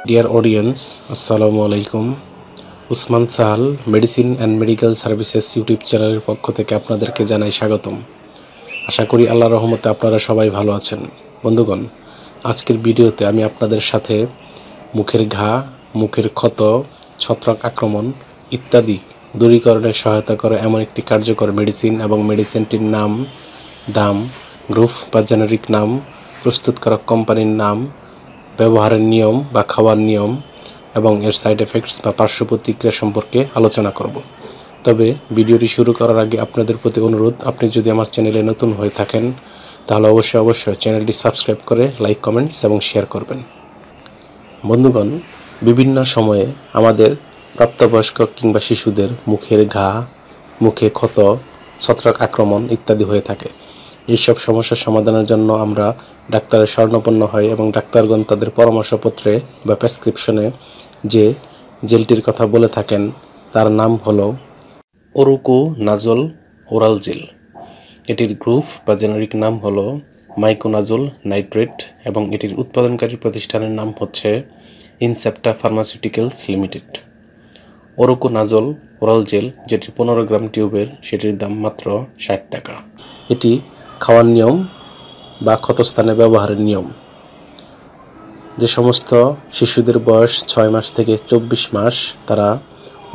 Dear audience, Assalamu alaikum. Usman Sahal medicine and medical services YouTube চ্যানেলের পক্ষ থেকে আপনাদেরকে জানাই স্বাগতম। আশা করি আল্লাহর রহমতে আপনারা সবাই ভালো আছেন। বন্ধুগণ, আজকের ভিডিওতে আমি আপনাদের সাথে মুখের ঘা, মুখের ক্ষত, ছত্রাক আক্রমণ ইত্যাদি দূরীকরণে সহায়তা করে এমন একটি কার্যকর মেডিসিন এবং মেডিসিনটির নাম, দাম, গ্রুপ বা জেনেরিক নাম, প্রস্তুতকারক কোম্পানির নাম, ব্যবহারের নিয়ম বা খাওয়ার নিয়ম এবং এর সাইড এফেক্টস বা পার্শ্ব প্রতিক্রিয়া সম্পর্কে আলোচনা করব। তবে ভিডিওটি শুরু করার আগে আপনাদের প্রতি অনুরোধ, আপনি যদি আমার চ্যানেলে নতুন হয়ে থাকেন তাহলে অবশ্যই চ্যানেলটি সাবস্ক্রাইব করে লাইক, কমেন্টস এবং শেয়ার করবেন। বন্ধুগণ, বিভিন্ন সময়ে আমাদের প্রাপ্তবয়স্ক কিংবা শিশুদের মুখের ঘা, মুখে ক্ষত, ছত্রাক আক্রমণ ইত্যাদি হয়ে থাকে। এইসব সমস্যার সমাধানের জন্য আমরা ডাক্তারের শরণাপন্ন হই এবং ডাক্তারগণ তাদের পরামর্শপত্রে বা প্রেসক্রিপশনে যে জেলটির কথা বলে থাকেন তার নাম হলো ওরুকোনাজল ওরাল জেল। এটির গ্রুপ বা জেনারিক নাম হলো মাইকোনাজল নাইট্রেট এবং এটির উৎপাদনকারী প্রতিষ্ঠানের নাম হচ্ছে ইনসেপ্টা ফার্মাসিউটিক্যালস লিমিটেড। ওরুকোনাজল ওরাল জেল যেটি 15 গ্রাম টিউবের, সেটির দাম মাত্র 60 টাকা। এটি খাওয়ার নিয়ম বা ক্ষতস্থানে ব্যবহারের নিয়ম: যে সমস্ত শিশুদের বয়স 6 মাস থেকে 24 মাস তারা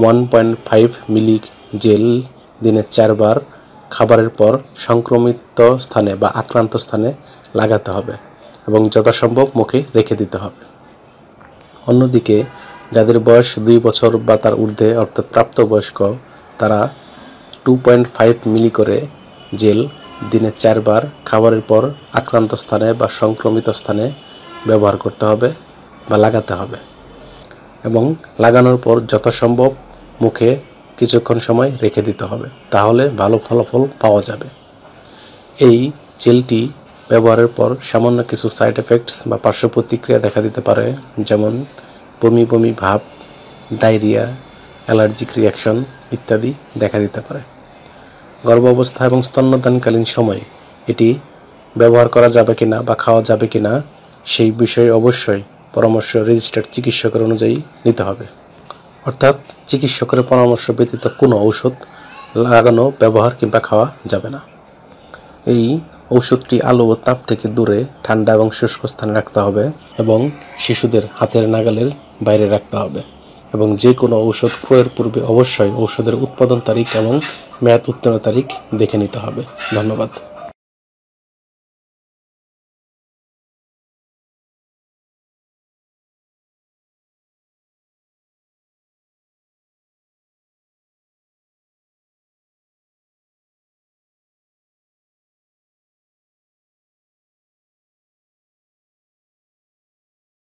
1.5 মিলি জেল দিনে 4 বার খাবারের পর সংক্রমিত স্থানে বা আক্রান্ত স্থানে লাগাতে হবে এবং যথাসম্ভব মুখে রেখে দিতে হবে। অন্যদিকে যাদের বয়স 2 বছর বা তার ঊর্ধ্বে অর্থাৎ প্রাপ্তবয়স্ক, তারা 2.5 মিলি করে জেল দিনে 4 বার খাবারের পর আক্রান্ত স্থানে বা সংক্রমিত স্থানে ব্যবহার করতে হবে বা লাগাতে হবে এবং লাগানোর পর যথাসম্ভব মুখে কিছুক্ষণ সময় রেখে দিতে হবে, তাহলে ভালো ফলাফল পাওয়া যাবে। এই জেলটি ব্যবহারের পর সামান্য কিছু সাইড এফেক্টস বা পার্শ্ব প্রতিক্রিয়া দেখা দিতে পারে, যেমন বমি বমি ভাব, ডায়রিয়া, অ্যালার্জিক রিয়াকশন ইত্যাদি দেখা দিতে পারে। গর্ভাবস্থা এবং স্তন্যদানকালীন সময়ে এটি ব্যবহার করা যাবে কিনা বা খাওয়া যাবে কিনা সেই বিষয়ে অবশ্যই পরামর্শ রেজিস্টার্ড চিকিৎসকের অনুযায়ী নিতে হবে। অর্থাৎ চিকিৎসকের পরামর্শ ব্যতীত কোনো ঔষধ লাগানো, ব্যবহার কিংবা খাওয়া যাবে না। এই ঔষধটি আলো ও তাপ থেকে দূরে ঠান্ডা এবং শুষ্ক স্থানে রাখতে হবে এবং শিশুদের হাতের নাগালের বাইরে রাখতে হবে এবং যে কোনো ঔষধ ক্রয়ের পূর্বে অবশ্যই ঔষধের উৎপাদন তারিখ এবং মেয়াদ উত্তীর্ণ তারিখ দেখে নিতে হবে। ধন্যবাদ।